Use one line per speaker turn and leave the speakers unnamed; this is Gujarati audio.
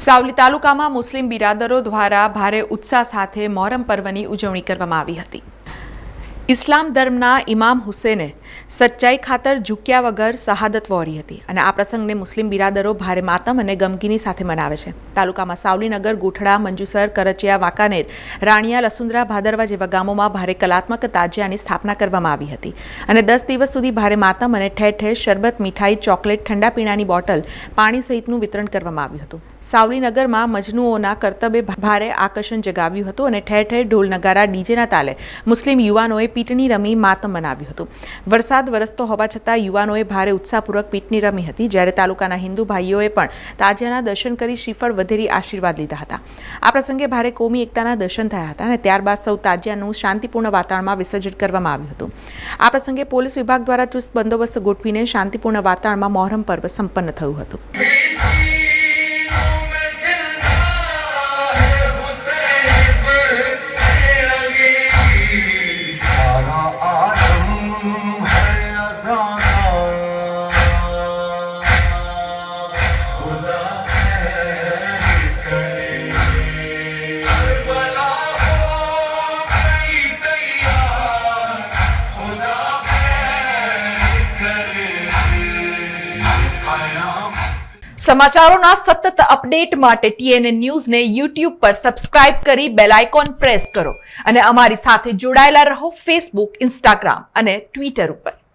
સાવલી તાલુકામાં મુસ્લિમ બિરાદરો દ્વારા ભારે ઉત્સાહ સાથે મોહરમ પર્વની ઉજવણી કરવામાં આવી હતી। ઇસ્લામ ધર્મના ઇમામ હુસેને સચ્ચાઈ ખાતર ઝૂક્યા વગર શહાદત વહોરી હતી અને આ પ્રસંગને મુસ્લિમ બિરાદરો ભારે માતમ અને ગમગીની સાથે મનાવે છે। તાલુકામાં સાવલીનગર, ગોઠડા, મંજુસર, કરચિયા, વાંકાનેર, રાણિયા, લસુંદરા, ભાદરવા જેવા ગામોમાં ભારે કલાત્મક તાજિયાની સ્થાપના કરવામાં આવી હતી અને 10 દિવસ સુધી ભારે માતમ અને ઠેર ઠેર શરબત, મીઠાઈ, ચોકલેટ, ઠંડા પીણાની બોટલ, પાણી સહિતનું વિતરણ કરવામાં આવ્યું હતું। સાવલીનગરમાં મજનુઓના કરતબે ભારે આકર્ષણ જગાવ્યું હતું અને ઠેર ઠેર ઢોલ નગારા, ડીજેના તાલે મુસ્લિમ યુવાનોએ પીટણી રમી માતમ મનાવ્યું હતું। વરસાદ વરસતો હોવા છતાં યુવાનોએ ભારે ઉત્સાહપૂર્વક પીટણી રમી હતી, જ્યારે તાલુકાના હિન્દુ ભાઈઓએ પણ તાજિયાના દર્શન કરી શ્રીફળ વધેરી આશીર્વાદ લીધા હતા। આ પ્રસંગે ભારે કોમી એકતાના દર્શન થયા હતા અને ત્યારબાદ સૌ તાજિયાનું શાંતિપૂર્ણ વાતાવરણમાં વિસર્જન કરવામાં આવ્યું હતું। આ પ્રસંગે પોલીસ વિભાગ દ્વારા ચુસ્ત બંદોબસ્ત ગોઠવીને શાંતિપૂર્ણ વાતાવરણમાં મોહરમ પર્વ સંપન્ન થયું હતું। સમાચારોના સતત અપડેટ માટે TNN ન્યૂઝને YouTube પર સબસ્ક્રાઇબ કરી બેલ આઇકોન પ્રેસ કરો અને અમારી સાથે જોડાયેલા રહો Facebook, Instagram અને Twitter ઉપર।